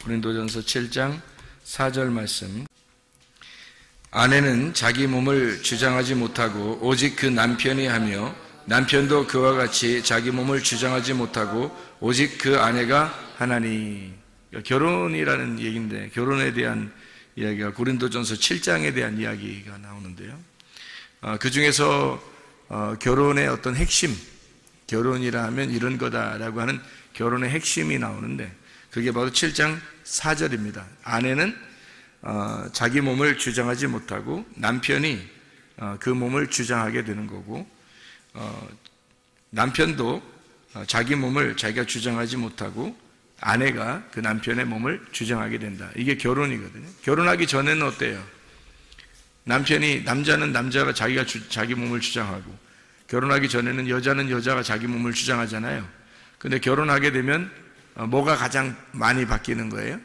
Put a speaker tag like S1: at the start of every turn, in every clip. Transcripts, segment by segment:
S1: 고린도전서 7장 4절 말씀. 아내는 자기 몸을 주장하지 못하고 오직 그 남편이 하며 남편도 그와 같이 자기 몸을 주장하지 못하고 오직 그 아내가 하나니. 결혼이라는 얘기인데 결혼에 대한 이야기가 고린도전서 7장에 대한 이야기가 나오는데요. 그 중에서 결혼의 어떤 핵심, 결혼이라 하면 이런 거다라고 하는 결혼의 핵심이 나오는데 그게 바로 7장 4절입니다. 아내는 자기 몸을 주장하지 못하고 남편이 그 몸을 주장하게 되는 거고, 남편도 자기 몸을 자기가 주장하지 못하고 아내가 그 남편의 몸을 주장하게 된다. 이게 결혼이거든요. 결혼하기 전에는 어때요? 남자는 남자가 자기 몸을 주장하고, 결혼하기 전에는 여자가 자기 몸을 주장하잖아요. 근데 결혼하게 되면 뭐가 가장 많이 바뀌는 거예요?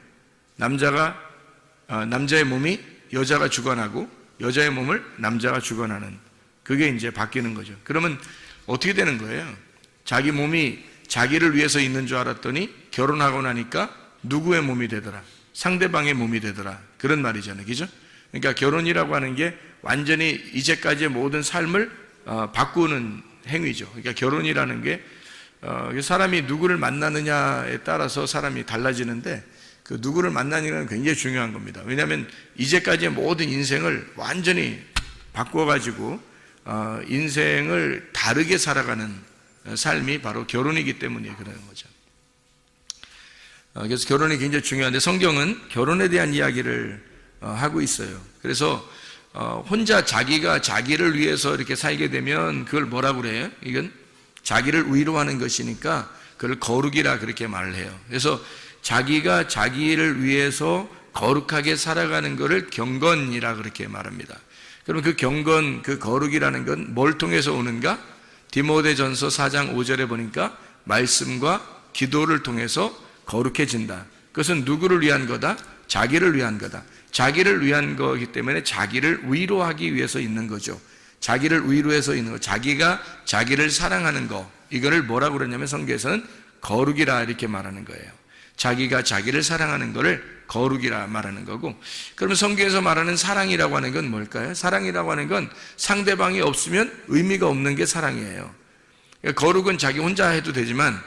S1: 남자의 몸이 여자가 주관하고 여자의 몸을 남자가 주관하는, 그게 이제 바뀌는 거죠. 그러면 어떻게 되는 거예요? 자기 몸이 자기를 위해서 있는 줄 알았더니 결혼하고 나니까 누구의 몸이 되더라? 상대방의 몸이 되더라. 그런 말이잖아요. 그죠? 그러니까 결혼이라고 하는 게 완전히 이제까지의 모든 삶을 바꾸는 행위죠. 그러니까 결혼이라는 게 사람이 누구를 만나느냐에 따라서 사람이 달라지는데, 그 누구를 만나느냐는 굉장히 중요한 겁니다. 왜냐하면 이제까지의 모든 인생을 완전히 바꿔가지고 인생을 다르게 살아가는 삶이 바로 결혼이기 때문에 그러는 거죠. 그래서 결혼이 굉장히 중요한데 성경은 결혼에 대한 이야기를 하고 있어요. 그래서 혼자 자기가 자기를 위해서 이렇게 살게 되면 그걸 뭐라고 그래요? 이건 자기를 위로하는 것이니까 그걸 거룩이라 그렇게 말을 해요. 그래서 자기가 자기를 위해서 거룩하게 살아가는 것을 경건이라 그렇게 말합니다. 그럼 그 경건, 그 거룩이라는 건 뭘 통해서 오는가? 디모데전서 4장 5절에 보니까 말씀과 기도를 통해서 거룩해진다. 그것은 누구를 위한 거다? 자기를 위한 거다. 자기를 위한 거기 때문에 자기를 위로하기 위해서 있는 거죠. 자기를 위로해서 있는 거, 자기가 자기를 사랑하는 거, 이거를 뭐라고 그러냐면 성경에서는 거룩이라 이렇게 말하는 거예요. 자기가 자기를 사랑하는 거를 거룩이라 말하는 거고, 그러면 성경에서 말하는 사랑이라고 하는 건 뭘까요? 사랑이라고 하는 건 상대방이 없으면 의미가 없는 게 사랑이에요. 그러니까 거룩은 자기 혼자 해도 되지만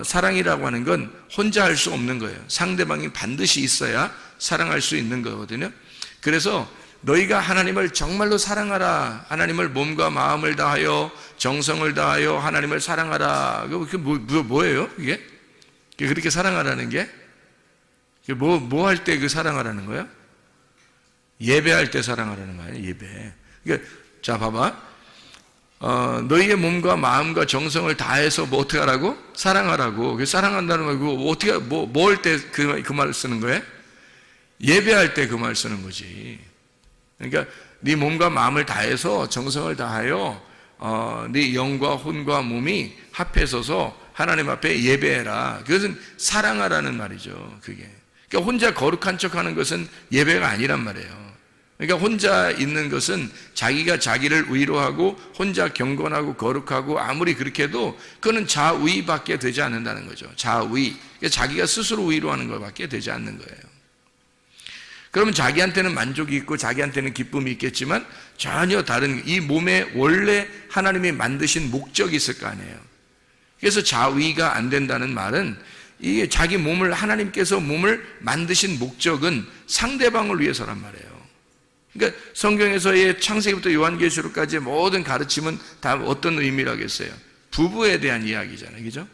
S1: 사랑이라고 하는 건 혼자 할 수 없는 거예요. 상대방이 반드시 있어야 사랑할 수 있는 거거든요. 그래서 너희가 하나님을 정말로 사랑하라, 하나님을 몸과 마음을 다하여 정성을 다하여 하나님을 사랑하라. 그게 뭐예요? 이게 그렇게 사랑하라는 게 뭐 할 때 그 사랑하라는 거야? 예배할 때 사랑하라는 거예요. 예배. 그러니까 자 봐봐. 너희의 몸과 마음과 정성을 다해서 뭐 어떻게 하라고? 사랑하라고. 그 사랑한다는 거 그거 어떻게 뭐 할 때 그 말을 쓰는 거예요? 예배할 때 그 말 쓰는 거지. 그러니까 네 몸과 마음을 다해서 정성을 다하여 네 영과 혼과 몸이 합해서서 하나님 앞에 예배해라. 그것은 사랑하라는 말이죠. 그게. 그러니까 혼자 거룩한 척하는 것은 예배가 아니란 말이에요. 그러니까 혼자 있는 것은 자기가 자기를 위로하고 혼자 경건하고 거룩하고 아무리 그렇게 해도 그거는 자위밖에 되지 않는다는 거죠. 자위. 그러니까 자기가 스스로 위로하는 것밖에 되지 않는 거예요. 그러면 자기한테는 만족이 있고 자기한테는 기쁨이 있겠지만 전혀 다른 이 몸에 원래 하나님이 만드신 목적이 있을 거 아니에요. 그래서 자위가 안 된다는 말은 이게 자기 몸을 하나님께서 몸을 만드신 목적은 상대방을 위해서란 말이에요. 그러니까 성경에서의 창세기부터 요한계시록까지의 모든 가르침은 다 어떤 의미라겠어요? 부부에 대한 이야기잖아요. 그죠?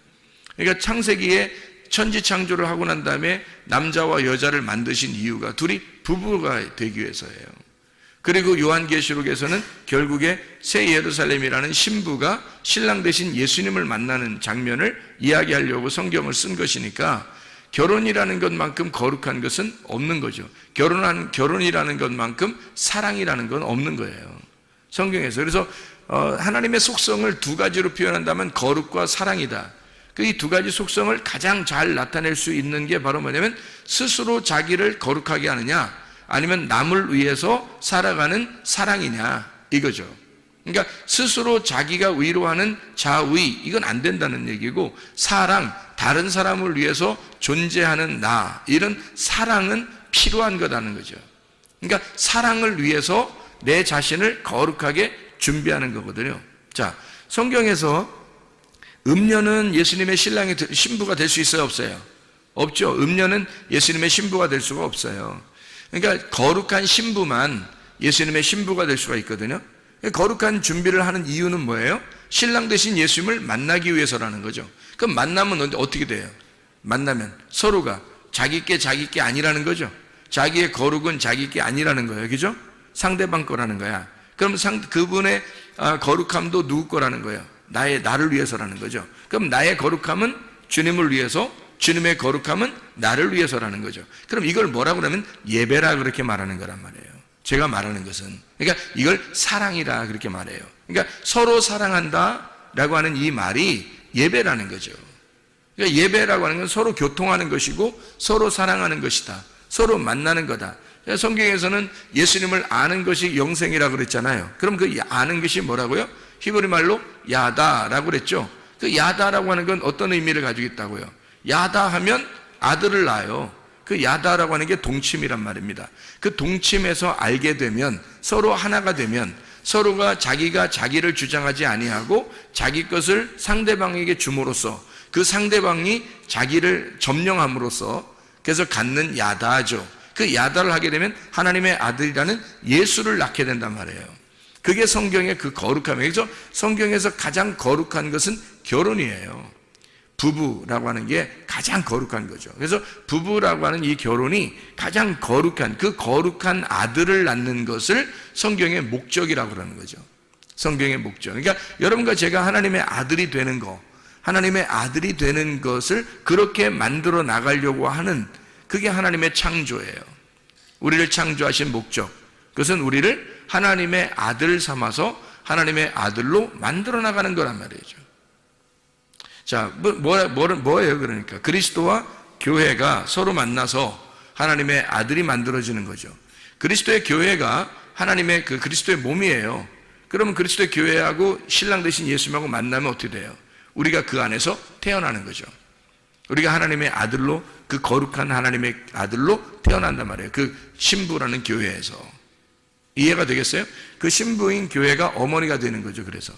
S1: 그러니까 창세기에 천지 창조를 하고 난 다음에 남자와 여자를 만드신 이유가 둘이 부부가 되기 위해서예요. 그리고 요한계시록에서는 결국에 새 예루살렘이라는 신부가 신랑 대신 예수님을 만나는 장면을 이야기하려고 성경을 쓴 것이니까 결혼이라는 것만큼 거룩한 것은 없는 거죠. 결혼이라는 것만큼 사랑이라는 건 없는 거예요. 성경에서. 그래서 하나님의 속성을 두 가지로 표현한다면 거룩과 사랑이다. 그 이 두 가지 속성을 가장 잘 나타낼 수 있는 게 바로 뭐냐면 스스로 자기를 거룩하게 하느냐 아니면 남을 위해서 살아가는 사랑이냐 이거죠. 그러니까 스스로 자기가 위로하는 자위, 이건 안 된다는 얘기고 사랑, 다른 사람을 위해서 존재하는 나, 이런 사랑은 필요한 거라는 거죠. 그러니까 사랑을 위해서 내 자신을 거룩하게 준비하는 거거든요. 자, 성경에서 음녀는 예수님의 신부가 될 수 있어요, 없어요? 없죠. 음녀는 예수님의 신부가 될 수가 없어요. 그러니까 거룩한 신부만 예수님의 신부가 될 수가 있거든요. 거룩한 준비를 하는 이유는 뭐예요? 신랑 되신 예수님을 만나기 위해서라는 거죠. 그럼 만나면 어떻게 돼요? 만나면 서로가 자기 게 아니라는 거죠. 자기의 거룩은 자기 게 아니라는 거예요. 그죠? 상대방 거라는 거야. 그럼 그분의 거룩함도 누구 거라는 거예요? 나를 위해서라는 거죠. 그럼 나의 거룩함은 주님을 위해서, 주님의 거룩함은 나를 위해서라는 거죠. 그럼 이걸 뭐라고 그러면 예배라 그렇게 말하는 거란 말이에요. 제가 말하는 것은, 그러니까 이걸 사랑이라 그렇게 말해요. 그러니까 서로 사랑한다 라고 하는 이 말이 예배라는 거죠. 그러니까 예배라고 하는 건 서로 교통하는 것이고 서로 사랑하는 것이다, 서로 만나는 거다. 성경에서는 예수님을 아는 것이 영생이라고 그랬잖아요. 그럼 그 아는 것이 뭐라고요? 히브리 말로 야다라고 그랬죠. 그 야다라고 하는 건 어떤 의미를 가지고 있다고요? 야다 하면 아들을 낳아요. 그 야다라고 하는 게 동침이란 말입니다. 그 동침에서 알게 되면, 서로 하나가 되면, 서로가 자기가 자기를 주장하지 아니하고 자기 것을 상대방에게 줌으로써 그 상대방이 자기를 점령함으로써 그래서 갖는 야다죠. 그 야다를 하게 되면 하나님의 아들이라는 예수를 낳게 된단 말이에요. 그게 성경의 그 거룩함이에요. 그래서 성경에서 가장 거룩한 것은 결혼이에요. 부부라고 하는 게 가장 거룩한 거죠. 그래서 부부라고 하는 이 결혼이 가장 거룩한, 그 거룩한 아들을 낳는 것을 성경의 목적이라고 그러는 거죠. 성경의 목적. 그러니까 여러분과 제가 하나님의 아들이 되는 거, 하나님의 아들이 되는 것을 그렇게 만들어 나가려고 하는, 그게 하나님의 창조예요. 우리를 창조하신 목적, 그것은 우리를 하나님의 아들 삼아서 하나님의 아들로 만들어 나가는 거란 말이죠. 자, 뭐예요? 그러니까 그리스도와 교회가 서로 만나서 하나님의 아들이 만들어지는 거죠. 그리스도의 교회가 하나님의 그 그리스도의 몸이에요. 그러면 그리스도의 교회하고 신랑 되신 예수님하고 만나면 어떻게 돼요? 우리가 그 안에서 태어나는 거죠. 우리가 하나님의 아들로, 그 거룩한 하나님의 아들로 태어난단 말이에요. 그 신부라는 교회에서. 이해가 되겠어요? 그 신부인 교회가 어머니가 되는 거죠. 그래서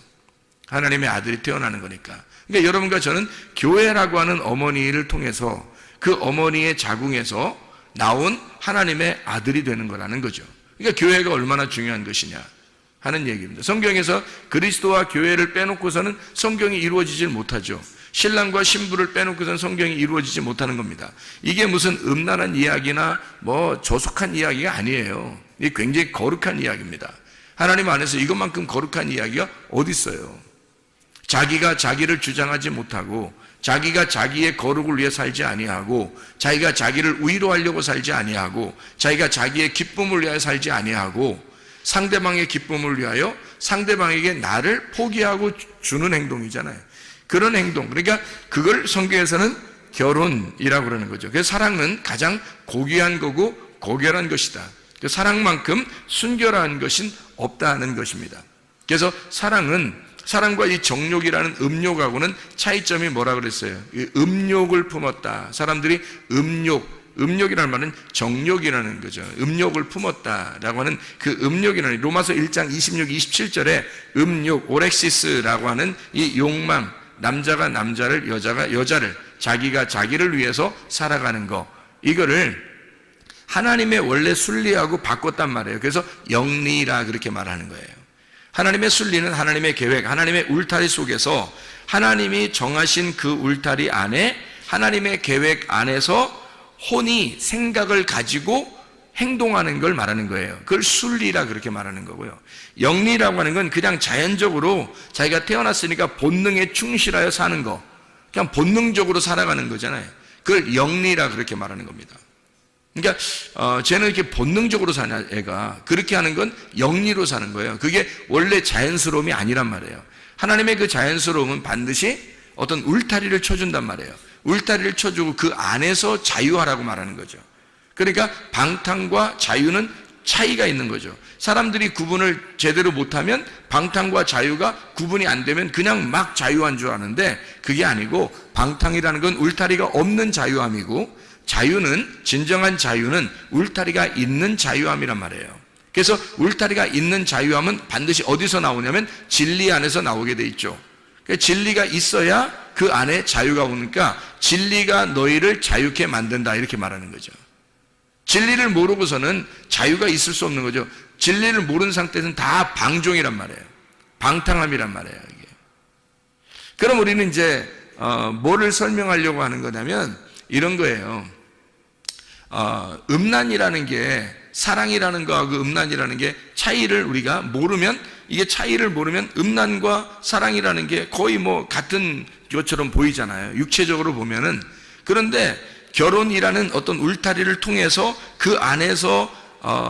S1: 하나님의 아들이 태어나는 거니까. 그러니까 여러분과 저는 교회라고 하는 어머니를 통해서 그 어머니의 자궁에서 나온 하나님의 아들이 되는 거라는 거죠. 그러니까 교회가 얼마나 중요한 것이냐 하는 얘기입니다. 성경에서 그리스도와 교회를 빼놓고서는 성경이 이루어지질 못하죠. 신랑과 신부를 빼놓고서는 성경이 이루어지지 못하는 겁니다. 이게 무슨 음란한 이야기나 뭐 저속한 이야기가 아니에요. 이게 굉장히 거룩한 이야기입니다. 하나님 안에서 이것만큼 거룩한 이야기가 어디 있어요? 자기가 자기를 주장하지 못하고, 자기가 자기의 거룩을 위해 살지 아니하고, 자기가 자기를 위로하려고 살지 아니하고, 자기가 자기의 기쁨을 위하여 살지 아니하고, 상대방의 기쁨을 위하여 상대방에게 나를 포기하고 주는 행동이잖아요. 그런 행동, 그러니까 그걸 성경에서는 결혼이라고 그러는 거죠. 그래서 사랑은 가장 고귀한 거고 고결한 것이다. 사랑만큼 순결한 것은 없다는 것입니다. 그래서 사랑과 이 정욕이라는 음욕하고는 차이점이 뭐라 그랬어요? 음욕을 품었다. 사람들이 음욕이라는 말은 정욕이라는 거죠. 음욕을 품었다라고 하는 그 음욕이라는, 로마서 1장 26, 27절에 음욕, 오렉시스라고 하는 이 욕망, 남자가 남자를, 여자가 여자를, 자기가 자기를 위해서 살아가는 거, 이거를 하나님의 원래 순리하고 바꿨단 말이에요. 그래서 영리라 그렇게 말하는 거예요. 하나님의 순리는 하나님의 계획, 하나님의 울타리 속에서 하나님이 정하신 그 울타리 안에, 하나님의 계획 안에서 혼이 생각을 가지고 행동하는 걸 말하는 거예요. 그걸 순리라 그렇게 말하는 거고요. 영리라고 하는 건 그냥 자연적으로 자기가 태어났으니까 본능에 충실하여 사는 거, 그냥 본능적으로 살아가는 거잖아요. 그걸 영리라 그렇게 말하는 겁니다. 그러니까 쟤는 이렇게 본능적으로 사냐, 애가 그렇게 하는 건 영리로 사는 거예요. 그게 원래 자연스러움이 아니란 말이에요. 하나님의 그 자연스러움은 반드시 어떤 울타리를 쳐준단 말이에요. 울타리를 쳐주고 그 안에서 자유하라고 말하는 거죠. 그러니까 방탕과 자유는 차이가 있는 거죠. 사람들이 구분을 제대로 못하면 방탕과 자유가 구분이 안 되면 그냥 막 자유한 줄 아는데 그게 아니고, 방탕이라는 건 울타리가 없는 자유함이고, 자유는, 진정한 자유는 울타리가 있는 자유함이란 말이에요. 그래서 울타리가 있는 자유함은 반드시 어디서 나오냐면 진리 안에서 나오게 돼 있죠. 그러니까 진리가 있어야 그 안에 자유가 오니까 진리가 너희를 자유케 만든다, 이렇게 말하는 거죠. 진리를 모르고서는 자유가 있을 수 없는 거죠. 진리를 모르는 상태에서는 다 방종이란 말이에요. 방탕함이란 말이에요, 이게. 그럼 우리는 이제 뭐를 설명하려고 하는 거냐면 이런 거예요. 음란이라는 게, 사랑이라는 거하고 음란이라는 게 차이를 우리가 모르면, 이게 차이를 모르면 음란과 사랑이라는 게 거의 뭐 같은 것처럼 보이잖아요, 육체적으로 보면은. 그런데 결혼이라는 어떤 울타리를 통해서 그 안에서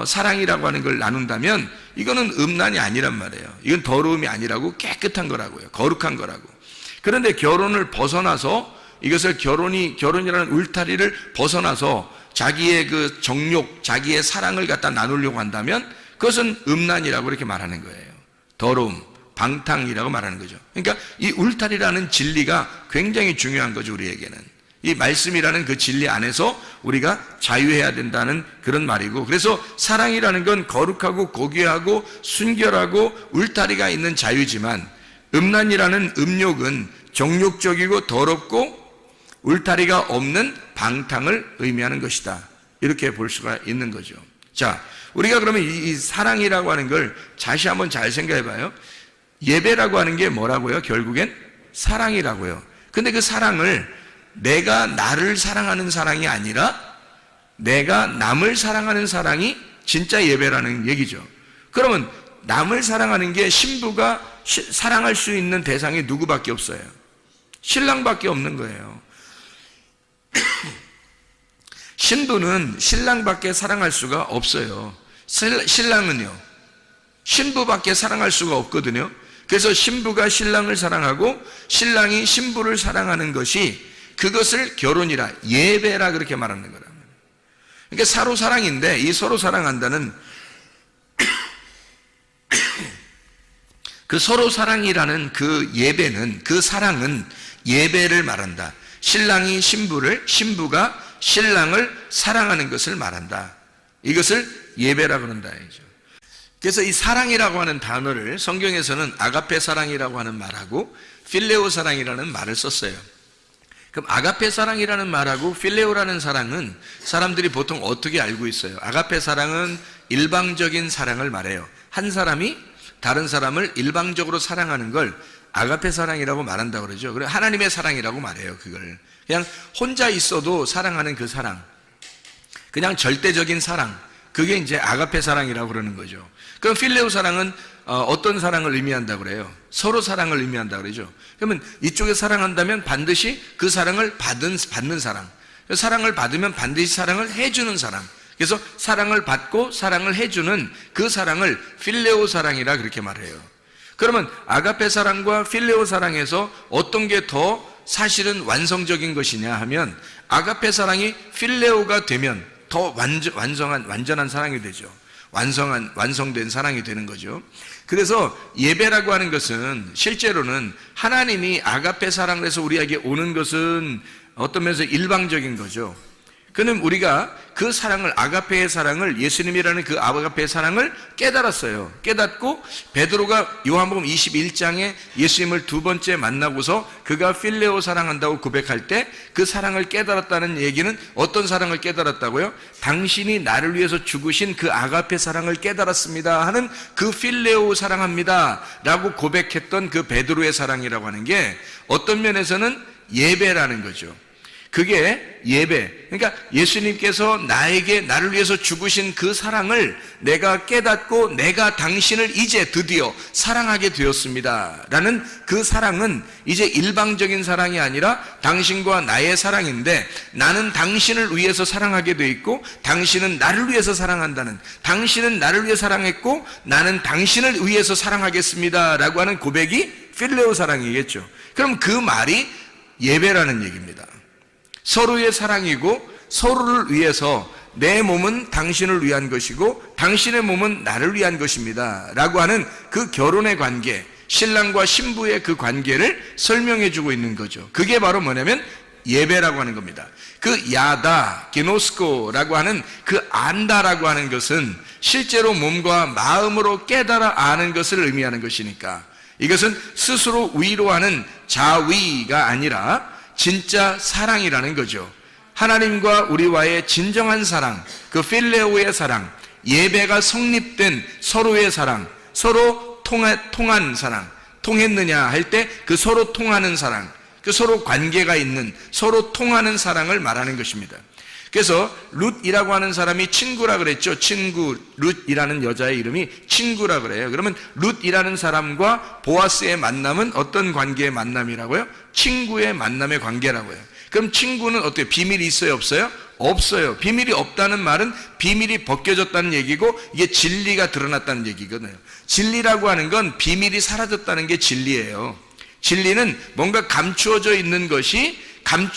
S1: 사랑이라고 하는 걸 나눈다면 이거는 음란이 아니란 말이에요. 이건 더러움이 아니라고, 깨끗한 거라고요, 거룩한 거라고. 그런데 결혼을 벗어나서, 이것을 결혼이라는 울타리를 벗어나서 자기의 그 정욕, 자기의 사랑을 갖다 나누려고 한다면 그것은 음란이라고 이렇게 말하는 거예요. 더러움, 방탕이라고 말하는 거죠. 그러니까 이 울타리라는 진리가 굉장히 중요한 거죠, 우리에게는. 이 말씀이라는 그 진리 안에서 우리가 자유해야 된다는 그런 말이고, 그래서 사랑이라는 건 거룩하고 고귀하고 순결하고 울타리가 있는 자유지만, 음란이라는 음욕은 정욕적이고 더럽고 울타리가 없는 방탕을 의미하는 것이다, 이렇게 볼 수가 있는 거죠. 자, 우리가 그러면 이 사랑이라고 하는 걸 다시 한번 잘 생각해 봐요. 예배라고 하는 게 뭐라고요? 결국엔 사랑이라고요. 근데 그 사랑을 내가 나를 사랑하는 사랑이 아니라 내가 남을 사랑하는 사랑이 진짜 예배라는 얘기죠. 그러면 남을 사랑하는 게, 신부가 사랑할 수 있는 대상이 누구밖에 없어요? 신랑밖에 없는 거예요. 신부는 신랑밖에 사랑할 수가 없어요. 신랑은요, 신부밖에 사랑할 수가 없거든요. 그래서 신부가 신랑을 사랑하고 신랑이 신부를 사랑하는 것이, 그것을 결혼이라, 예배라 그렇게 말하는 거랍니다. 그러니까 서로 사랑인데, 이 서로 사랑한다는 그 서로 사랑이라는 그 예배는, 그 사랑은 예배를 말한다. 신랑이 신부를, 신부가 신랑을 사랑하는 것을 말한다. 이것을 예배라 그런다, 이죠. 그래서 이 사랑이라고 하는 단어를 성경에서는 아가페 사랑이라고 하는 말하고 필레오 사랑이라는 말을 썼어요. 그럼 아가페 사랑이라는 말하고 필레오라는 사랑은 사람들이 보통 어떻게 알고 있어요? 아가페 사랑은 일방적인 사랑을 말해요. 한 사람이 다른 사람을 일방적으로 사랑하는 걸 아가페 사랑이라고 말한다고 그러죠. 그래, 하나님의 사랑이라고 말해요. 그걸 그냥 혼자 있어도 사랑하는 그 사랑, 그냥 절대적인 사랑, 그게 이제 아가페 사랑이라고 그러는 거죠. 그럼 필레오 사랑은 어떤 사랑을 의미한다고 그래요? 서로 사랑을 의미한다고 그러죠. 그러면 이쪽에 사랑한다면 반드시 그 사랑을 받는 사랑, 사랑을 받으면 반드시 사랑을 해주는 사랑, 그래서 사랑을 받고 사랑을 해주는 그 사랑을 필레오 사랑이라 그렇게 말해요. 그러면 아가페 사랑과 필레오 사랑에서 어떤 게 더 사실은 완성적인 것이냐 하면, 아가페 사랑이 필레오가 되면 더 완전한 사랑이 되죠. 완성된 사랑이 되는 거죠. 그래서 예배라고 하는 것은 실제로는 하나님이 아가페 사랑을 해서 우리에게 오는 것은 어떤 면에서 일방적인 거죠. 그는 우리가 그 사랑을, 아가페의 사랑을, 예수님이라는 그 아가페의 사랑을 깨달았어요. 깨닫고 베드로가 요한복음 21장에 예수님을 두 번째 만나고서 그가 필레오 사랑한다고 고백할 때 그 사랑을 깨달았다는 얘기는 어떤 사랑을 깨달았다고요? 당신이 나를 위해서 죽으신 그 아가페 사랑을 깨달았습니다 하는 그 필레오 사랑합니다 라고 고백했던 그 베드로의 사랑이라고 하는 게 어떤 면에서는 예배라는 거죠. 그게 예배. 그러니까 예수님께서 나를 위해서 죽으신 그 사랑을 내가 깨닫고 내가 당신을 이제 드디어 사랑하게 되었습니다 라는 그 사랑은 이제 일방적인 사랑이 아니라 당신과 나의 사랑인데, 나는 당신을 위해서 사랑하게 돼 있고 당신은 나를 위해서 사랑한다는, 당신은 나를 위해 사랑했고 나는 당신을 위해서 사랑하겠습니다 라고 하는 고백이 필레오 사랑이겠죠. 그럼 그 말이 예배라는 얘기입니다. 서로의 사랑이고 서로를 위해서 내 몸은 당신을 위한 것이고 당신의 몸은 나를 위한 것입니다 라고 하는 그 결혼의 관계, 신랑과 신부의 그 관계를 설명해 주고 있는 거죠. 그게 바로 뭐냐면 예배라고 하는 겁니다. 그 야다, 기노스코라고 하는 그 안다라고 하는 것은 실제로 몸과 마음으로 깨달아 아는 것을 의미하는 것이니까, 이것은 스스로 위로하는 자위가 아니라 진짜 사랑이라는 거죠. 하나님과 우리와의 진정한 사랑, 그 필레오의 사랑, 예배가 성립된 서로의 사랑, 서로 통한 사랑, 통했느냐 할 때 그 서로 통하는 사랑, 그 서로 관계가 있는, 서로 통하는 사랑을 말하는 것입니다. 그래서 룻이라고 하는 사람이 친구라 그랬죠. 친구, 룻이라는 여자의 이름이 친구라 그래요. 그러면 룻이라는 사람과 보아스의 만남은 어떤 관계의 만남이라고요? 친구의 만남의 관계라고요. 그럼 친구는 어때요? 비밀이 있어요, 없어요? 없어요. 비밀이 없다는 말은 비밀이 벗겨졌다는 얘기고, 이게 진리가 드러났다는 얘기거든요. 진리라고 하는 건 비밀이 사라졌다는 게 진리예요. 진리는 뭔가 감추어져 있는 것이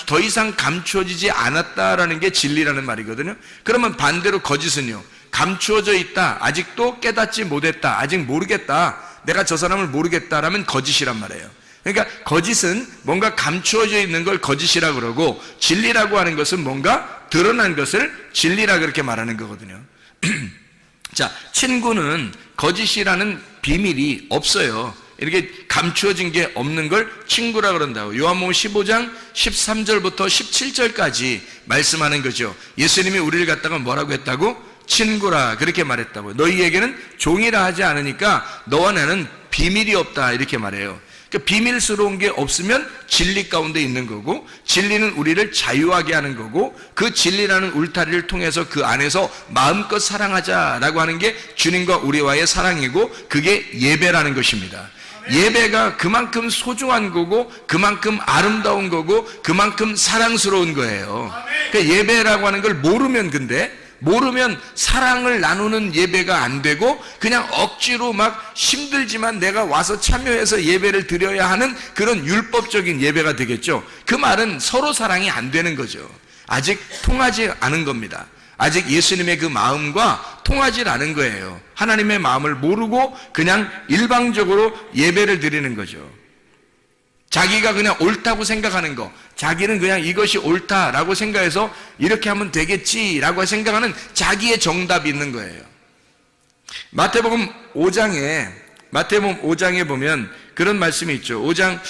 S1: 더 이상 감추어지지 않았다라는 게 진리라는 말이거든요. 그러면 반대로 거짓은요, 감추어져 있다, 아직도 깨닫지 못했다, 아직 모르겠다, 내가 저 사람을 모르겠다라면 거짓이란 말이에요. 그러니까 거짓은 뭔가 감추어져 있는 걸 거짓이라 그러고, 진리라고 하는 것은 뭔가 드러난 것을 진리라 그렇게 말하는 거거든요. 자, 친구는 거짓이라는 비밀이 없어요. 이렇게 감추어진 게 없는 걸 친구라 그런다고. 요한복음 15장 13절부터 17절까지 말씀하는 거죠. 예수님이 우리를 갖다가 뭐라고 했다고? 친구라 그렇게 말했다고. 너희에게는 종이라 하지 않으니까 너와 나는 비밀이 없다 이렇게 말해요. 그러니까 비밀스러운 게 없으면 진리 가운데 있는 거고, 진리는 우리를 자유하게 하는 거고, 그 진리라는 울타리를 통해서 그 안에서 마음껏 사랑하자라고 하는 게 주님과 우리와의 사랑이고, 그게 예배라는 것입니다. 예배가 그만큼 소중한 거고, 그만큼 아름다운 거고, 그만큼 사랑스러운 거예요. 그러니까 예배라고 하는 걸 모르면 사랑을 나누는 예배가 안 되고, 그냥 억지로 막 힘들지만 내가 와서 참여해서 예배를 드려야 하는 그런 율법적인 예배가 되겠죠. 그 말은 서로 사랑이 안 되는 거죠. 아직 통하지 않은 겁니다. 아직 예수님의 그 마음과 통하지 않은 거예요. 하나님의 마음을 모르고 그냥 일방적으로 예배를 드리는 거죠. 자기가 그냥 옳다고 생각하는 거, 자기는 그냥 이것이 옳다라고 생각해서 이렇게 하면 되겠지라고 생각하는 자기의 정답이 있는 거예요. 마태복음 5장에 보면 그런 말씀이 있죠. 5장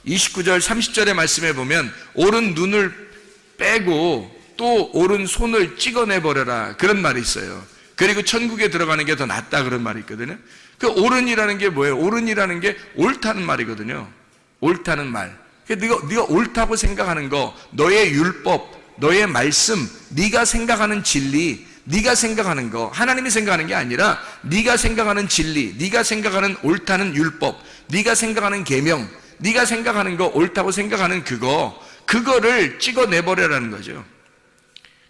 S1: 29절 30절의 말씀에 보면 오른 눈을 빼고 또 오른손을 찍어내버려라 그런 말이 있어요. 그리고 천국에 들어가는 게 더 낫다 그런 말이 있거든요. 그 옳은이라는 게 뭐예요? 옳은이라는 게 옳다는 말이거든요. 옳다는 말. 네가 옳다고 생각하는 거, 너의 율법, 너의 말씀, 네가 생각하는 진리, 네가 생각하는 거, 하나님이 생각하는 게 아니라 네가 생각하는 진리, 네가 생각하는 옳다는 율법, 네가 생각하는 계명, 네가 생각하는 거 옳다고 생각하는 그거를 찍어내버려라는 거죠.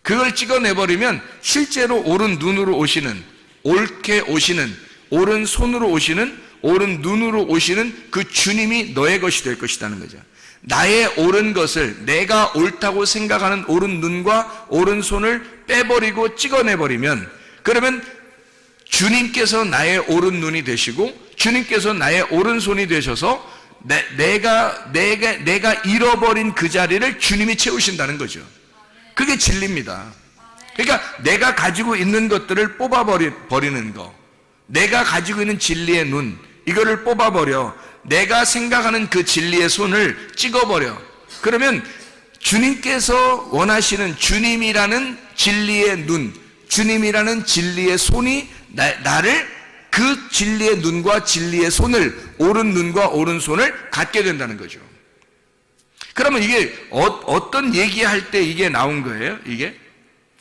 S1: 그걸 찍어내버리면 실제로 옳은 눈으로 오시는, 옳게 오시는, 옳은 손으로 오시는, 옳은 눈으로 오시는 그 주님이 너의 것이 될 것이라는 거죠. 나의 옳은 것을, 내가 옳다고 생각하는 옳은 눈과 옳은 손을 빼버리고 찍어내버리면, 그러면 주님께서 나의 옳은 눈이 되시고 주님께서 나의 옳은 손이 되셔서 내가 잃어버린 그 자리를 주님이 채우신다는 거죠. 그게 진리입니다. 그러니까 내가 가지고 있는 것들을 뽑아버리는 거, 내가 가지고 있는 진리의 눈, 이거를 뽑아버려. 내가 생각하는 그 진리의 손을 찍어버려. 그러면 주님께서 원하시는 주님이라는 진리의 눈, 주님이라는 진리의 손이 나를 그 진리의 눈과 진리의 손을, 옳은 눈과 옳은 손을 갖게 된다는 거죠. 그러면 이게 어떤 얘기할 때 이게 나온 거예요? 이게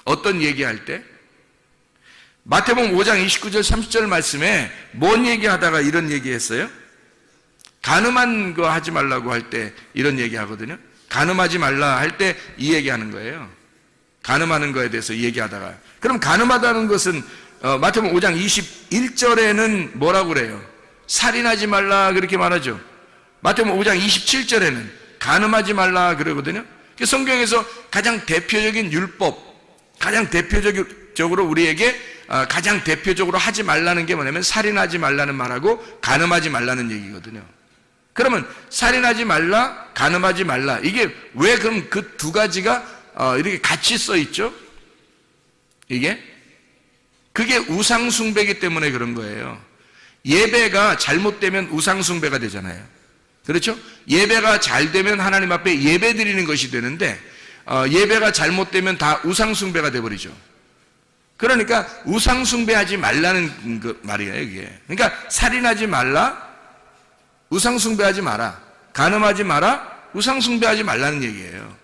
S1: 어떤 얘기할 때? 마태복음 5장 29절 30절 말씀에 뭔 얘기하다가 이런 얘기했어요? 간음한 거 하지 말라고 할 때 이런 얘기하거든요. 간음하지 말라 할 때 이 얘기하는 거예요. 간음하는 거에 대해서 얘기하다가, 그럼 간음하다는 것은 마태복음 5장 21절에는 뭐라고 그래요? 살인하지 말라 그렇게 말하죠. 마태복음 5장 27절에는 간음하지 말라 그러거든요. 성경에서 가장 대표적인 율법, 가장 대표적으로 우리에게 가장 대표적으로 하지 말라는 게 뭐냐면 살인하지 말라는 말하고 간음하지 말라는 얘기거든요. 그러면 살인하지 말라, 간음하지 말라, 이게 왜 그럼 그 두 가지가 이렇게 같이 써 있죠? 그게 우상숭배이기 때문에 그런 거예요. 예배가 잘못되면 우상숭배가 되잖아요. 그렇죠? 예배가 잘 되면 하나님 앞에 예배 드리는 것이 되는데 예배가 잘못되면 다 우상숭배가 돼버리죠. 그러니까 우상숭배하지 말라는 말이에요, 이게. 그러니까 살인하지 말라, 우상숭배하지 마라, 간음하지 마라, 우상숭배하지 말라는 얘기예요.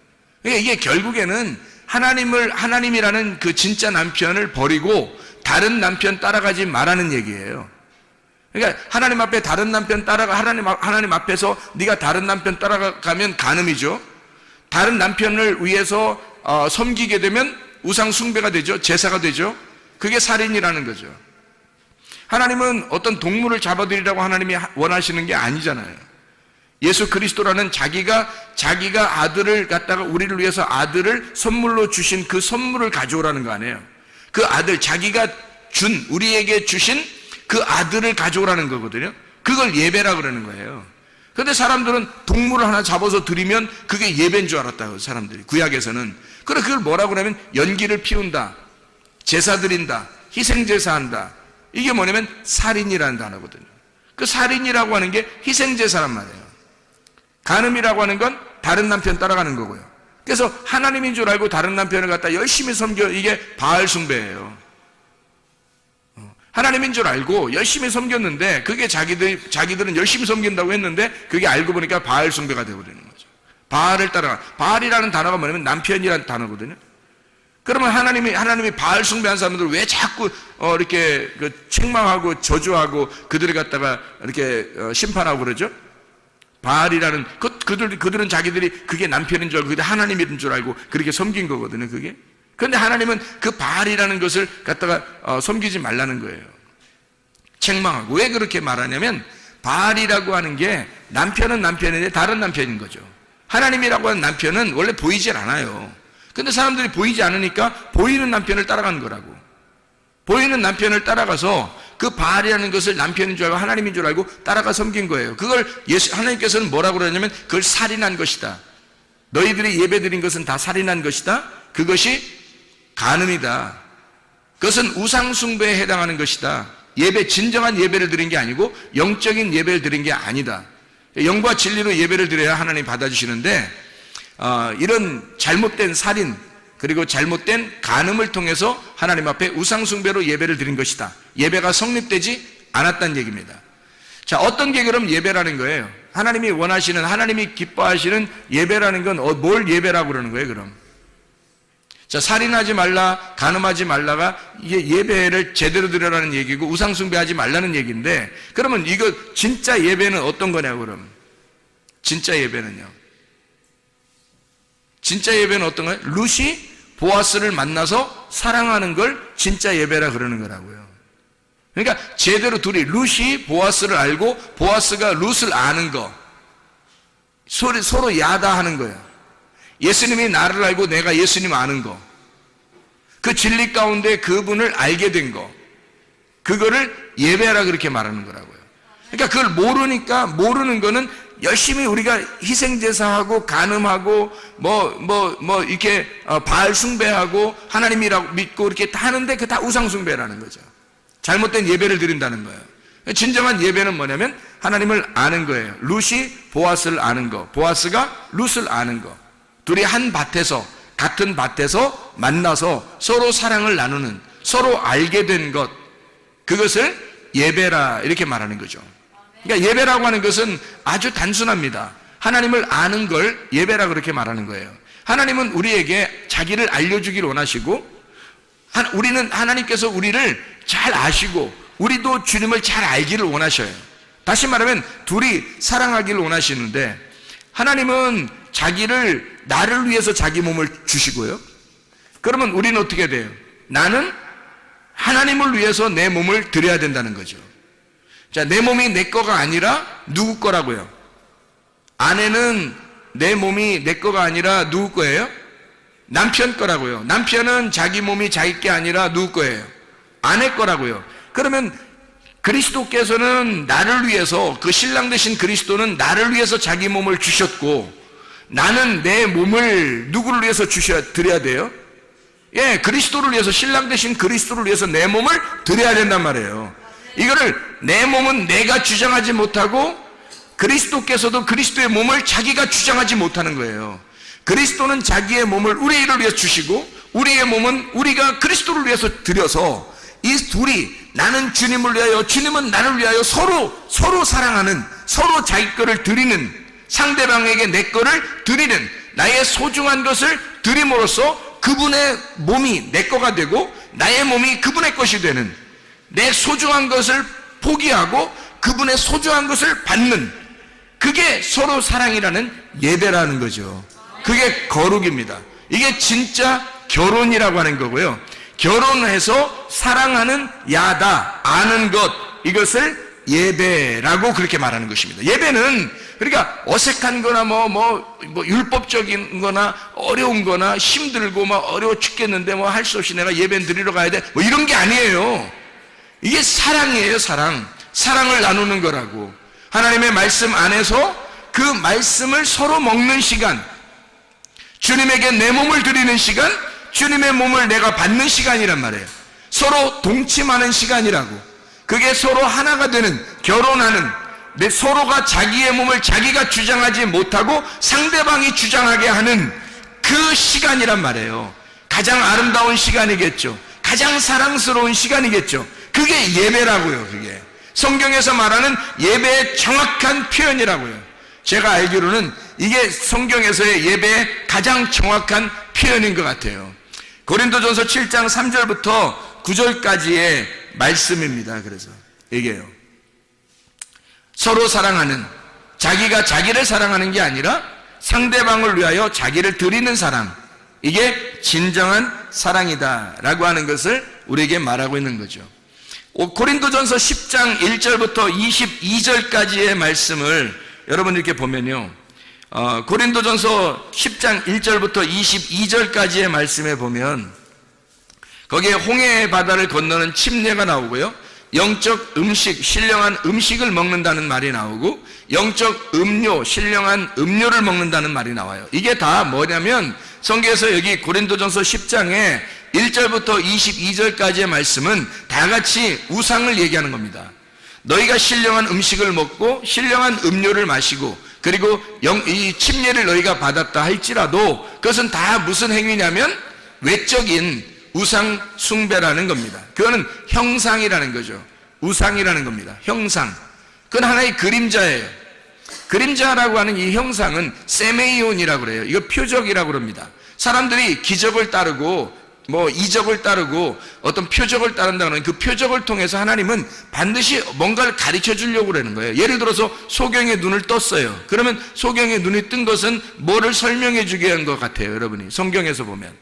S1: 그러니까 이게 결국에는 하나님이라는 그 진짜 남편을 버리고 다른 남편 따라가지 말라는 얘기예요. 그러니까 하나님 앞에 다른 남편 하나님 앞에서 네가 다른 남편 따라가면 간음이죠. 다른 남편을 위해서 섬기게 되면 우상 숭배가 되죠. 제사가 되죠. 그게 살인이라는 거죠. 하나님은 어떤 동물을 잡아들이라고 하나님이 원하시는 게 아니잖아요. 예수 그리스도라는 자기가 아들을 갖다가 우리를 위해서 아들을 선물로 주신 그 선물을 가져오라는 거 아니에요. 그 아들, 자기가 우리에게 주신 그 아들을 가져오라는 거거든요. 그걸 예배라 그러는 거예요. 그런데 사람들은 동물을 하나 잡아서 드리면 그게 예배인 줄 알았다고, 사람들이. 구약에서는. 그래, 그걸 뭐라고 하냐면 연기를 피운다, 제사 드린다, 희생제사한다. 이게 뭐냐면 살인이라는 단어거든요. 그 살인이라고 하는 게 희생제사란 말이에요. 간음이라고 하는 건 다른 남편 따라가는 거고요. 그래서 하나님인 줄 알고 다른 남편을 갖다 열심히 섬겨, 이게 바알 숭배예요. 하나님인 줄 알고 열심히 섬겼는데 그게 자기들은 열심히 섬긴다고 했는데 그게 알고 보니까 바알 숭배가 되어버리는 거죠. 바알을 따라가. 바알이라는 단어가 뭐냐면 남편이라는 단어거든요. 그러면 하나님이 바알 숭배한 사람들 왜 자꾸 이렇게 책망하고 저주하고 그들을 갖다가 이렇게 심판하고 그러죠? 바알이라는 그들은 자기들이 그게 남편인 줄 알고 그게 하나님인 줄 알고 그렇게 섬긴 거거든요, 그게. 그런데 하나님은 그 바알이라는 것을 갖다가 섬기지 말라는 거예요. 책망하고. 왜 그렇게 말하냐면 바알이라고 하는 게 남편은 남편인데 다른 남편인 거죠. 하나님이라고 하는 남편은 원래 보이질 않아요. 근데 사람들이 보이지 않으니까 보이는 남편을 따라가는 거라고. 보이는 남편을 따라가서 그 바알이라는 것을 남편인 줄 알고 하나님인 줄 알고 따라가 섬긴 거예요. 그걸 하나님께서는 뭐라고 그러냐면 그걸 살인한 것이다. 너희들이 예배드린 것은 다 살인한 것이다. 그것이 간음이다. 그것은 우상숭배에 해당하는 것이다. 진정한 예배를 드린 게 아니고 영적인 예배를 드린 게 아니다. 영과 진리로 예배를 드려야 하나님 받아주시는데 이런 잘못된 살인 그리고 잘못된 간음을 통해서 하나님 앞에 우상숭배로 예배를 드린 것이다. 예배가 성립되지 않았다는 얘기입니다. 자, 어떤 게 그럼 예배라는 거예요? 하나님이 원하시는, 하나님이 기뻐하시는 예배라는 건 뭘 예배라고 그러는 거예요, 그럼? 자, 살인하지 말라, 간음하지 말라가 이게 예배를 제대로 드려라는 얘기고 우상숭배하지 말라는 얘기인데, 그러면 이거 진짜 예배는 어떤 거냐고, 그럼? 진짜 예배는요? 진짜 예배는 어떤 거예요? 룻이 보아스를 만나서 사랑하는 걸 진짜 예배라 그러는 거라고요. 그러니까 제대로 룻이 보아스를 알고 보아스가 룻을 아는 거, 서로 야다하는 거예요. 예수님이 나를 알고 내가 예수님 아는 거, 그 진리 가운데 그분을 알게 된 거, 그거를 예배라 그렇게 말하는 거라고요. 그러니까 그걸 모르는 거는 열심히 우리가 희생제사하고 간음하고 이렇게 바알 숭배하고 하나님이라고 믿고 이렇게 다 하는데 그 다 우상숭배라는 거죠. 잘못된 예배를 드린다는 거예요. 진정한 예배는 뭐냐면 하나님을 아는 거예요. 룻이 보아스를 아는 거, 보아스가 룻을 아는 거. 둘이 같은 밭에서 만나서 서로 사랑을 나누는, 서로 알게 된 것, 그것을 예배라 이렇게 말하는 거죠. 그러니까 예배라고 하는 것은 아주 단순합니다. 하나님을 아는 걸 예배라 그렇게 말하는 거예요. 하나님은 우리에게 자기를 알려주기를 원하시고, 하나님께서 우리를 잘 아시고 우리도 주님을 잘 알기를 원하셔요. 다시 말하면 둘이 사랑하기를 원하시는데, 하나님은 나를 위해서 자기 몸을 주시고요. 그러면 우리는 어떻게 돼요? 나는 하나님을 위해서 내 몸을 드려야 된다는 거죠. 자, 내 몸이 내 거가 아니라 누구 거라고요? 아내는 내 몸이 내 거가 아니라 누구 거예요? 남편 거라고요. 남편은 자기 몸이 자기 게 아니라 누구 거예요? 아내 거라고요. 그러면 그리스도께서는 나를 위해서, 그 신랑 되신 그리스도는 나를 위해서 자기 몸을 주셨고, 나는 내 몸을 누구를 위해서 드려야 돼요? 예, 그리스도를 위해서, 신랑 되신 그리스도를 위해서 내 몸을 드려야 된단 말이에요. 이거를 내 몸은 내가 주장하지 못하고 그리스도께서도 그리스도의 몸을 자기가 주장하지 못하는 거예요. 그리스도는 자기의 몸을 우리를 위해서 주시고, 우리의 몸은 우리가 그리스도를 위해서 드려서, 이 둘이, 나는 주님을 위하여, 주님은 나를 위하여 서로 사랑하는, 서로 자기 거를 드리는, 상대방에게 내 거를 드리는, 나의 소중한 것을 드림으로써 그분의 몸이 내 거가 되고 나의 몸이 그분의 것이 되는, 내 소중한 것을 포기하고 그분의 소중한 것을 받는, 그게 서로 사랑이라는 예배라는 거죠. 그게 거룩입니다. 이게 진짜 결혼이라고 하는 거고요. 결혼해서 사랑하는 야다, 아는 것, 이것을 예배라고 그렇게 말하는 것입니다. 예배는 그러니까 어색한 거나 뭐 율법적인 거나 어려운 거나 힘들고 막 어려워 죽겠는데 뭐 할 수 없이 내가 예배 드리러 가야 돼, 뭐 이런 게 아니에요. 이게 사랑이에요. 사랑을 나누는 거라고. 하나님의 말씀 안에서 그 말씀을 서로 먹는 시간, 주님에게 내 몸을 드리는 시간, 주님의 몸을 내가 받는 시간이란 말이에요. 서로 동침하는 시간이라고. 그게 서로 하나가 되는, 결혼하는, 서로가 자기의 몸을 자기가 주장하지 못하고 상대방이 주장하게 하는 그 시간이란 말이에요. 가장 아름다운 시간이겠죠. 가장 사랑스러운 시간이겠죠. 그게 예배라고요. 그게 성경에서 말하는 예배의 정확한 표현이라고요. 제가 알기로는 이게 성경에서의 예배의 가장 정확한 표현인 것 같아요. 고린도전서 7장 3절부터 9절까지의 말씀입니다. 그래서 얘기해요. 서로 사랑하는, 자기가 자기를 사랑하는 게 아니라 상대방을 위하여 자기를 드리는 사랑, 이게 진정한 사랑이다 라고 하는 것을 우리에게 말하고 있는 거죠. 고린도전서 10장 1절부터 22절까지의 말씀을 여러분 이렇게 보면요, 고린도전서 10장 1절부터 22절까지의 말씀에 보면 거기에 홍해 바다를 건너는 침례가 나오고요, 영적 음식, 신령한 음식을 먹는다는 말이 나오고, 영적 음료, 신령한 음료를 먹는다는 말이 나와요. 이게 다 뭐냐면 성경에서 여기 고린도전서 10장에 1절부터 22절까지의 말씀은 다 같이 우상을 얘기하는 겁니다. 너희가 신령한 음식을 먹고 신령한 음료를 마시고 그리고 이 침례를 너희가 받았다 할지라도 그것은 다 무슨 행위냐면 외적인 우상 숭배라는 겁니다. 그거는 형상이라는 거죠. 우상이라는 겁니다. 형상. 그건 하나의 그림자예요. 그림자라고 하는 이 형상은 세메이온이라고 그래요. 이거 표적이라고 그럽니다. 사람들이 기적을 따르고 뭐 이적을 따르고 어떤 표적을 따른다는 그 표적을 통해서 하나님은 반드시 뭔가를 가르쳐 주려고 그러는 거예요. 예를 들어서 소경의 눈을 떴어요. 그러면 소경의 눈이 뜬 것은 뭐를 설명해 주게 한 것 같아요. 여러분이 성경에서 보면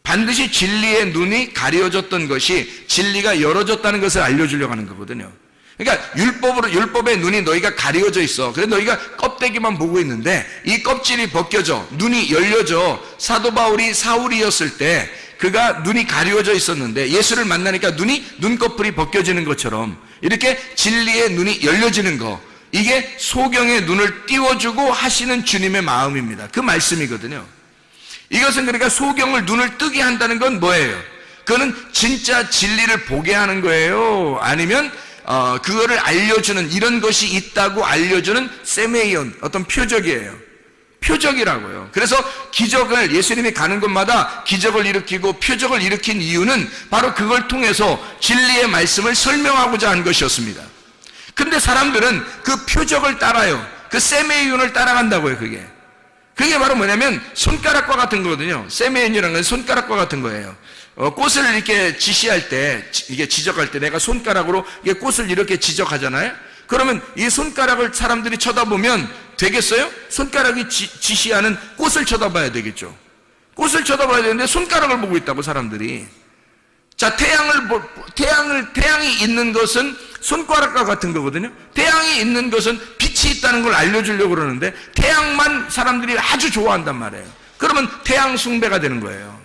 S1: 반드시 진리의 눈이 가려졌던 것이 진리가 열어졌다는 것을 알려주려고 하는 거거든요. 그러니까 율법의 눈이 너희가 가려져 있어. 그래서 너희가 껍데기만 보고 있는데 이 껍질이 벗겨져 눈이 열려져. 사도 바울이 사울이었을 때 그가 눈이 가려져 있었는데 예수를 만나니까 눈꺼풀이 벗겨지는 것처럼 이렇게 진리의 눈이 열려지는 거, 이게 소경의 눈을 띄워주고 하시는 주님의 마음입니다. 그 말씀이거든요. 이것은 그러니까 소경을 눈을 뜨게 한다는 건 뭐예요? 그거는 진짜 진리를 보게 하는 거예요? 아니면 그거를 알려주는, 이런 것이 있다고 알려주는 세메이온, 어떤 표적이에요. 표적이라고요. 그래서 기적을, 예수님이 가는 곳마다 기적을 일으키고 표적을 일으킨 이유는 바로 그걸 통해서 진리의 말씀을 설명하고자 한 것이었습니다. 근데 사람들은 그 표적을 따라요. 그 세메이온을 따라간다고요. 그게 바로 뭐냐면 손가락과 같은 거거든요. 세메이온이라는 건 손가락과 같은 거예요. 꽃을 이렇게 지시할 때, 이게 지적할 때 내가 손가락으로 이게 꽃을 이렇게 지적하잖아요. 그러면 이 손가락을 사람들이 쳐다보면 되겠어요? 손가락이 지시하는 꽃을 쳐다봐야 되겠죠. 꽃을 쳐다봐야 되는데 손가락을 보고 있다고 사람들이. 자, 태양이 있는 것은 손가락과 같은 거거든요. 태양이 있는 것은 빛이 있다는 걸 알려주려고 그러는데 태양만 사람들이 아주 좋아한단 말이에요. 그러면 태양 숭배가 되는 거예요.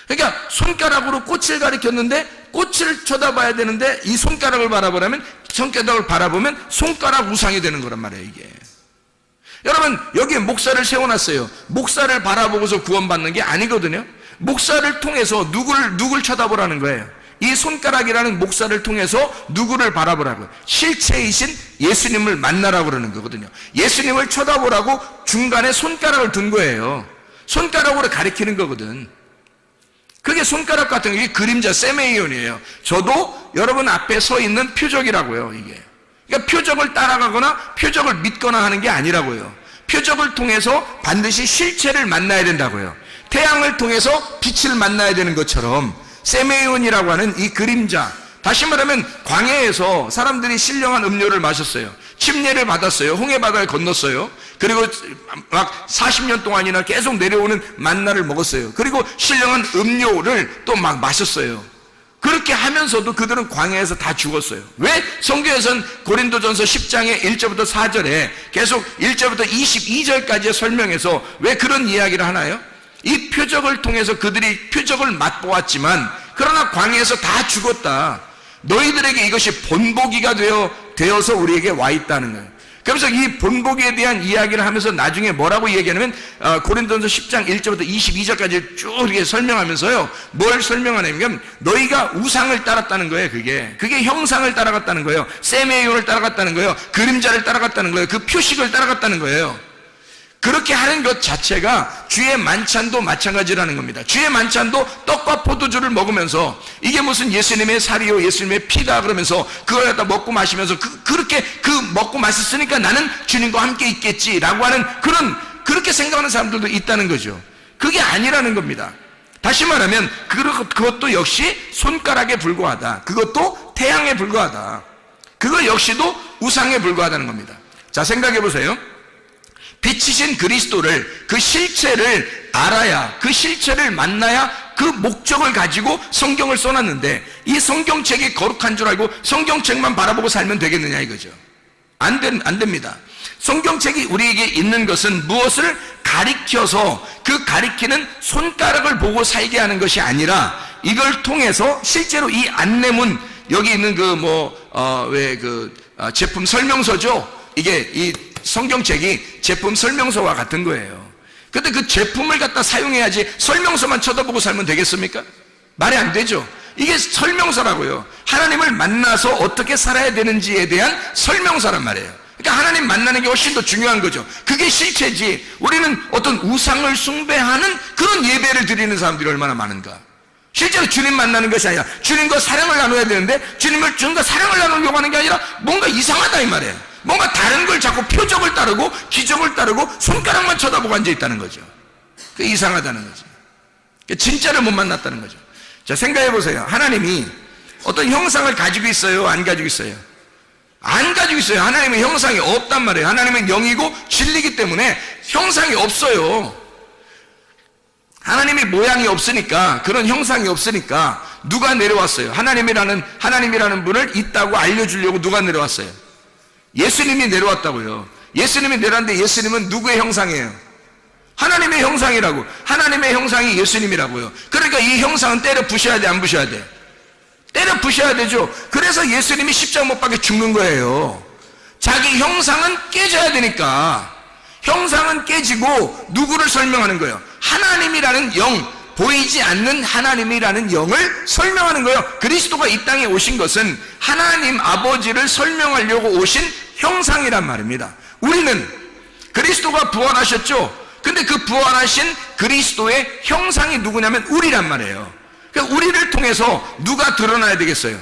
S1: 그러니까 손가락으로 꽃을 가리켰는데 꽃을 쳐다봐야 되는데 이 손가락을 바라보면 손가락 우상이 되는 거란 말이에요, 이게. 여러분, 여기에 목사를 세워놨어요. 목사를 바라보고서 구원받는 게 아니거든요. 목사를 통해서 누굴 쳐다보라는 거예요. 이 손가락이라는 목사를 통해서 누구를 바라보라고요. 실체이신 예수님을 만나라고 그러는 거거든요. 예수님을 쳐다보라고 중간에 손가락을 둔 거예요. 손가락으로 가리키는 거거든. 그게 손가락 같은 게 그림자 세메이온이에요. 저도 여러분 앞에 서 있는 표적이라고요, 이게. 그러니까 표적을 따라가거나 표적을 믿거나 하는 게 아니라고요. 표적을 통해서 반드시 실체를 만나야 된다고요. 태양을 통해서 빛을 만나야 되는 것처럼 세메이온이라고 하는 이 그림자, 다시 말하면 광야에서 사람들이 신령한 음료를 마셨어요. 침례를 받았어요. 홍해바다를 건넜어요. 그리고 막 40년 동안이나 계속 내려오는 만나를 먹었어요. 그리고 신령한 음료를 또 막 마셨어요. 그렇게 하면서도 그들은 광야에서 다 죽었어요. 왜? 성경에서는 고린도전서 10장의 1절부터 4절에 계속 1절부터 22절까지 설명해서 왜 그런 이야기를 하나요? 이 표적을 통해서 그들이 표적을 맛보았지만 그러나 광야에서 다 죽었다. 너희들에게 이것이 본보기가 되어서 우리에게 와 있다는 거예요. 그래서 이 본보기에 대한 이야기를 하면서 나중에 뭐라고 얘기하냐면 고린도전서 10장 1절부터 22절까지 쭉 이렇게 설명하면서요, 뭘 설명하냐면 너희가 우상을 따랐다는 거예요. 그게 형상을 따라갔다는 거예요. 세메이온을 따라갔다는 거예요. 그림자를 따라갔다는 거예요. 그 표식을 따라갔다는 거예요. 그렇게 하는 것 자체가 주의 만찬도 마찬가지라는 겁니다. 주의 만찬도 떡과 포도주를 먹으면서 이게 무슨 예수님의 살이요 예수님의 피다 그러면서 그걸 갖다 먹고 마시면서 그렇게 먹고 마셨으니까 나는 주님과 함께 있겠지라고 하는 그렇게 생각하는 사람들도 있다는 거죠. 그게 아니라는 겁니다. 다시 말하면 그것도 역시 손가락에 불과하다. 그것도 태양에 불과하다. 그거 역시도 우상에 불과하다는 겁니다. 자, 생각해 보세요. 빛이신 그리스도를, 그 실체를 알아야, 그 실체를 만나야 그 목적을 가지고 성경을 써놨는데 이 성경책이 거룩한 줄 알고 성경책만 바라보고 살면 되겠느냐 이거죠. 안 됩니다. 성경책이 우리에게 있는 것은 무엇을 가리켜서 그 가리키는 손가락을 보고 살게 하는 것이 아니라 이걸 통해서 실제로 이 안내문, 여기 있는 제품 설명서죠. 이게 이 성경책이 제품 설명서와 같은 거예요. 근데 그 제품을 갖다 사용해야지 설명서만 쳐다보고 살면 되겠습니까? 말이 안 되죠. 이게 설명서라고요. 하나님을 만나서 어떻게 살아야 되는지에 대한 설명서란 말이에요. 그러니까 하나님 만나는 게 훨씬 더 중요한 거죠. 그게 실체지. 우리는 어떤 우상을 숭배하는 그런 예배를 드리는 사람들이 얼마나 많은가. 실제로 주님 만나는 것이 아니라 주님과 사랑을 나눠야 되는데 주님과 사랑을 나누려고 하는 게 아니라 뭔가 이상하다 이 말이에요. 뭔가 다른 걸 자꾸 표적을 따르고 기적을 따르고 손가락만 쳐다보고 앉아있다는 거죠. 그게 이상하다는 거죠. 진짜를 못 만났다는 거죠. 자, 생각해 보세요. 하나님이 어떤 형상을 가지고 있어요? 안 가지고 있어요? 안 가지고 있어요. 하나님의 형상이 없단 말이에요. 하나님은 영이고 진리이기 때문에 형상이 없어요. 하나님의 모양이 없으니까, 그런 형상이 없으니까 누가 내려왔어요? 하나님이라는 분을 있다고 알려주려고 누가 내려왔어요? 예수님이 내려왔다고요. 예수님이 내려왔는데 예수님은 누구의 형상이에요? 하나님의 형상이라고. 하나님의 형상이 예수님이라고요. 그러니까 이 형상은 때려 부셔야 돼, 안 부셔야 돼? 때려 부셔야 되죠. 그래서 예수님이 십자가 못 박혀 죽는 거예요. 자기 형상은 깨져야 되니까. 형상은 깨지고 누구를 설명하는 거예요? 하나님이라는 영, 보이지 않는 하나님이라는 영을 설명하는 거예요. 그리스도가 이 땅에 오신 것은 하나님 아버지를 설명하려고 오신 형상이란 말입니다. 우리는 그리스도가 부활하셨죠. 근데 그 부활하신 그리스도의 형상이 누구냐면 우리란 말이에요. 그러니까 우리를 통해서 누가 드러나야 되겠어요?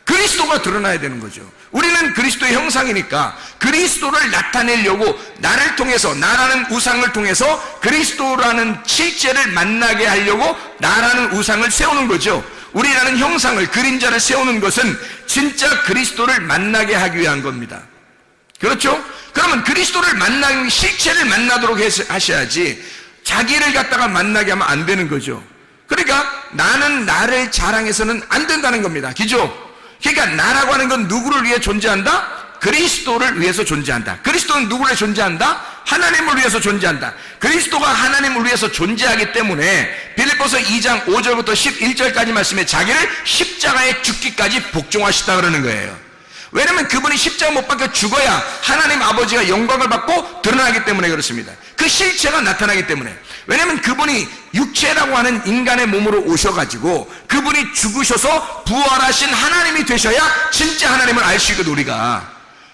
S1: 그리스도가 드러나야 되는 거죠. 우리는 그리스도의 형상이니까 그리스도를 나타내려고 나를 통해서, 나라는 우상을 통해서 그리스도라는 실제를 만나게 하려고 나라는 우상을 세우는 거죠. 우리라는 형상을, 그림자를 세우는 것은 진짜 그리스도를 만나게 하기 위한 겁니다. 그렇죠? 그러면 그리스도를 만나는 실체를 만나도록 하셔야지 자기를 갖다가 만나게 하면 안 되는 거죠. 그러니까 나는 나를 자랑해서는 안 된다는 겁니다. 그죠? 그러니까 나라고 하는 건 누구를 위해 존재한다? 그리스도를 위해서 존재한다. 그리스도는 누구를 존재한다? 하나님을 위해서 존재한다. 그리스도가 하나님을 위해서 존재하기 때문에 빌립보서 2장 5절부터 11절까지 말씀에 자기를 십자가에 죽기까지 복종하시다 그러는 거예요. 왜냐면 그분이 십자가 못 박혀 죽어야 하나님 아버지가 영광을 받고 드러나기 때문에 그렇습니다. 그 실체가 나타나기 때문에. 왜냐면 그분이 육체라고 하는 인간의 몸으로 오셔가지고 그분이 죽으셔서 부활하신 하나님이 되셔야 진짜 하나님을 알 수 있거든 우리가.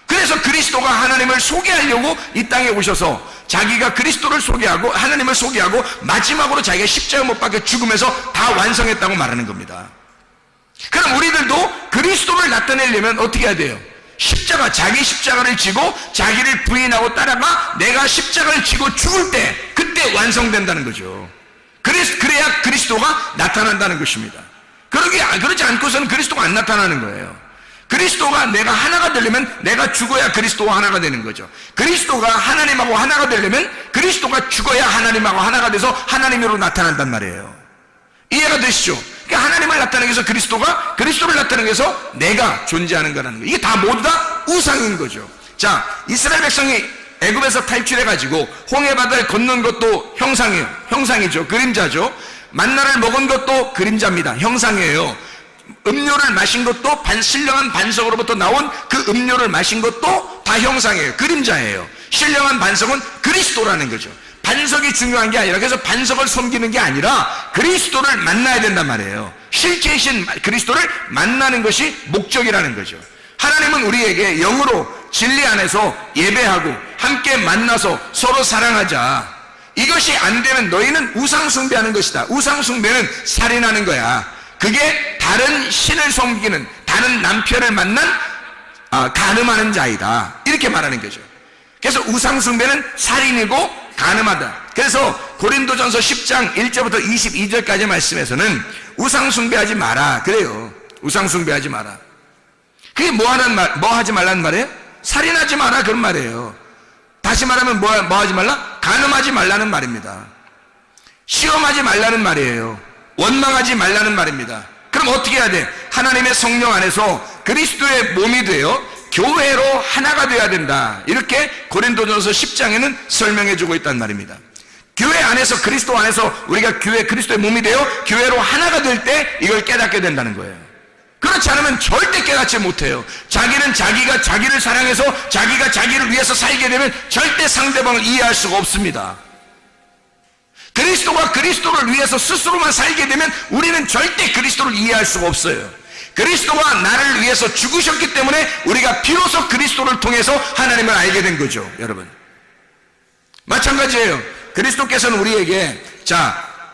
S1: 그래서 그리스도가 하나님을 소개하려고 이 땅에 오셔서 자기가 그리스도를 소개하고 하나님을 소개하고 마지막으로 자기가 십자가 못 박혀 죽으면서 다 완성했다고 말하는 겁니다. 그럼 우리들도 그리스도를 나타내려면 어떻게 해야 돼요? 자기 십자가를 지고 자기를 부인하고 따라가 내가 십자가를 지고 죽을 때 그때 완성된다는 거죠. 그래야 그리스도가 나타난다는 것입니다. 그러지 않고서는 그리스도가 안 나타나는 거예요. 그리스도가 내가 하나가 되려면 내가 죽어야 그리스도와 하나가 되는 거죠. 그리스도가 하나님하고 하나가 되려면 그리스도가 죽어야 하나님하고 하나가 돼서 하나님으로 나타난단 말이에요. 이해가 되시죠? 그러니까 하나님을 나타내기 위해서 그리스도를 나타내기 위해서 내가 존재하는 거라는 거예요. 이게 다 모두 다 우상인 거죠. 자, 이스라엘 백성이 애굽에서 탈출해가지고 홍해바다를 건넌 것도 형상이죠. 그림자죠. 만나를 먹은 것도 그림자입니다. 형상이에요. 음료를 마신 것도 신령한 반석으로부터 나온 그 음료를 마신 것도 다 형상이에요. 그림자예요. 신령한 반석은 그리스도라는 거죠. 반석이 중요한 게 아니라, 그래서 반석을 섬기는 게 아니라 그리스도를 만나야 된단 말이에요. 실제이신 그리스도를 만나는 것이 목적이라는 거죠. 하나님은 우리에게 영으로 진리 안에서 예배하고 함께 만나서 서로 사랑하자. 이것이 안 되면 너희는 우상 숭배하는 것이다. 우상 숭배는 살인하는 거야. 그게 다른 신을 섬기는, 다른 남편을 만난 간음하는 자이다. 이렇게 말하는 거죠. 그래서 우상 숭배는 살인이고 간음하다. 그래서 고린도전서 10장 1절부터 22절까지 말씀에서는 우상 숭배하지 마라 그래요. 우상 숭배하지 마라. 그게 뭐 하지 말라는 말이에요? 살인하지 마라 그런 말이에요. 다시 말하면 뭐 하지 말라? 간음하지 말라는 말입니다. 시험하지 말라는 말이에요. 원망하지 말라는 말입니다. 그럼 어떻게 해야 돼? 하나님의 성령 안에서 그리스도의 몸이 되어 교회로 하나가 되어야 된다. 이렇게 고린도전서 10장에는 설명해 주고 있단 말입니다. 교회 안에서, 그리스도 안에서 우리가 그리스도의 몸이 되어 교회로 하나가 될 때 이걸 깨닫게 된다는 거예요. 그렇지 않으면 절대 깨닫지 못해요. 자기는 자기가 자기를 사랑해서 자기가 자기를 위해서 살게 되면 절대 상대방을 이해할 수가 없습니다. 그리스도가 그리스도를 위해서 스스로만 살게 되면 우리는 절대 그리스도를 이해할 수가 없어요. 그리스도가 나를 위해서 죽으셨기 때문에 우리가 비로소 그리스도를 통해서 하나님을 알게 된 거죠. 여러분, 마찬가지예요. 그리스도께서는 우리에게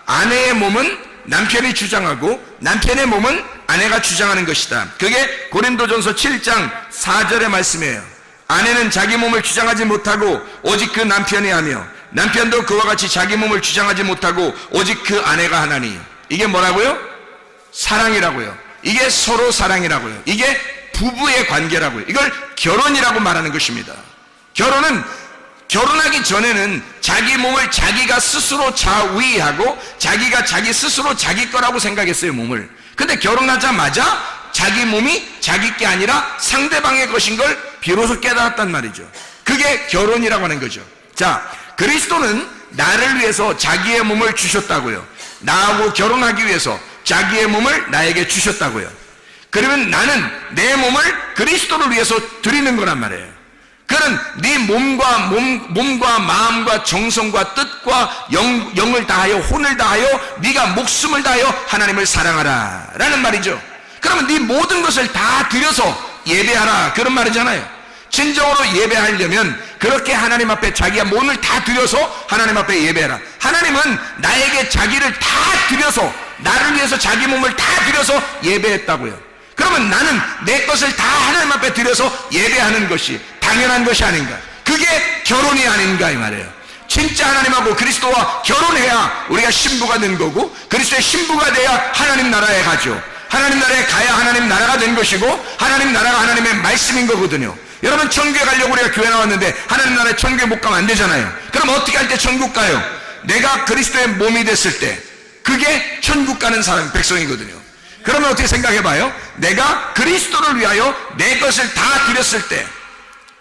S1: 아내의 몸은 남편이 주장하고 남편의 몸은 아내가 주장하는 것이다. 그게 고린도전서 7장 4절의 말씀이에요. 아내는 자기 몸을 주장하지 못하고 오직 그 남편이 하며 남편도 그와 같이 자기 몸을 주장하지 못하고 오직 그 아내가 하나니. 이게 뭐라고요? 사랑이라고요. 이게 서로 사랑이라고요. 이게 부부의 관계라고요. 이걸 결혼이라고 말하는 것입니다. 결혼하기 전에는 자기 몸을 자기가 스스로 자위하고 자기가 자기 스스로 자기 거라고 생각했어요, 몸을. 근데 결혼하자마자 자기 몸이 자기 게 아니라 상대방의 것인 걸 비로소 깨달았단 말이죠. 그게 결혼이라고 하는 거죠. 그리스도는 나를 위해서 자기의 몸을 주셨다고요. 나하고 결혼하기 위해서 자기의 몸을 나에게 주셨다고요. 그러면 나는 내 몸을 그리스도를 위해서 드리는 거란 말이에요. 그는 네 몸과 마음과 정성과 뜻과 영을 다하여 혼을 다하여 네가 목숨을 다하여 하나님을 사랑하라 라는 말이죠. 그러면 네 모든 것을 다 드려서 예배하라 그런 말이잖아요. 진정으로 예배하려면 그렇게 하나님 앞에 자기의 몸을 다 드려서 하나님 앞에 예배하라. 하나님은 나에게 자기를 다 드려서, 나를 위해서 자기 몸을 다 드려서 예배했다고요. 그러면 나는 내 것을 다 하나님 앞에 드려서 예배하는 것이 당연한 것이 아닌가. 그게 결혼이 아닌가 이 말이에요. 진짜 하나님하고 그리스도와 결혼해야 우리가 신부가 된 거고, 그리스도의 신부가 돼야 하나님 나라에 가죠. 하나님 나라에 가야 하나님 나라가 된 것이고, 하나님 나라가 하나님의 말씀인 거거든요. 여러분, 천국에 가려고 우리가 교회 나왔는데 하나님 나라에 천국에 못 가면 안 되잖아요. 그럼 어떻게 할 때 천국 가요? 내가 그리스도의 몸이 됐을 때, 그게 천국 가는 사람, 백성이거든요. 그러면 어떻게 생각해 봐요? 내가 그리스도를 위하여 내 것을 다 드렸을 때,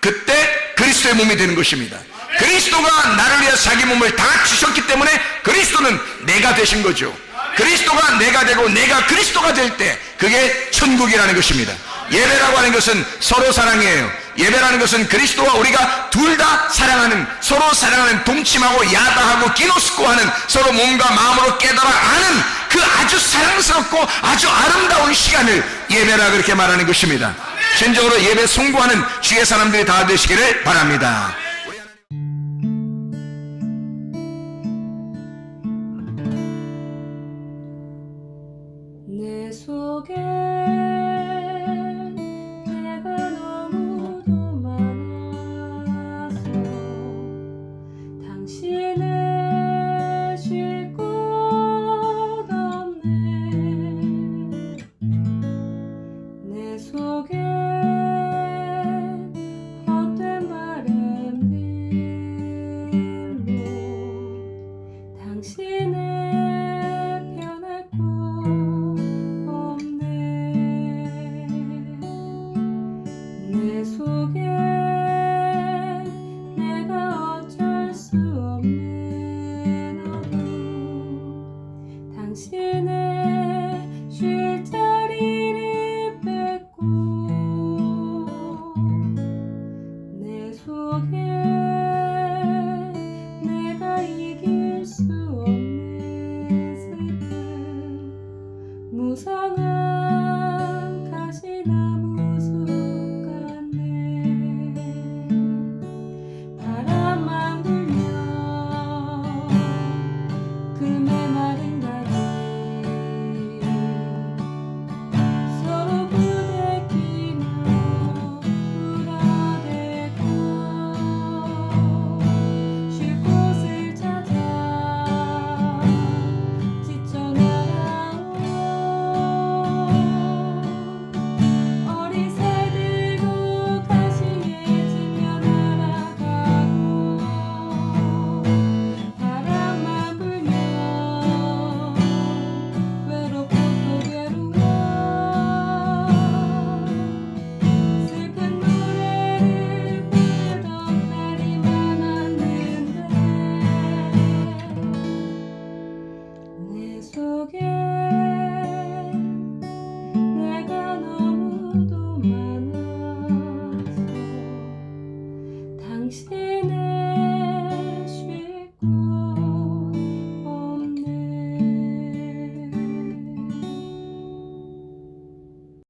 S1: 그때 그리스도의 몸이 되는 것입니다. 그리스도가 나를 위해 자기 몸을 다 주셨기 때문에 그리스도는 내가 되신 거죠. 그리스도가 내가 되고 내가 그리스도가 될 때 그게 천국이라는 것입니다. 예배라고 하는 것은 서로 사랑이에요. 예배라는 것은 그리스도와 우리가 둘 다 사랑하는, 서로 사랑하는, 동침하고 야다하고 기노스코하는, 서로 몸과 마음으로 깨달아 아는 그 아주 사랑스럽고 아주 아름다운 시간을 예배라 그렇게 말하는 것입니다. 진정으로 예배 송구하는 주의 사람들이 다 되시기를 바랍니다.
S2: 내 속에 내가 너무도 많아서 당신을 쉴 곳 없네. 내 속에 헛된 바람들로 당신을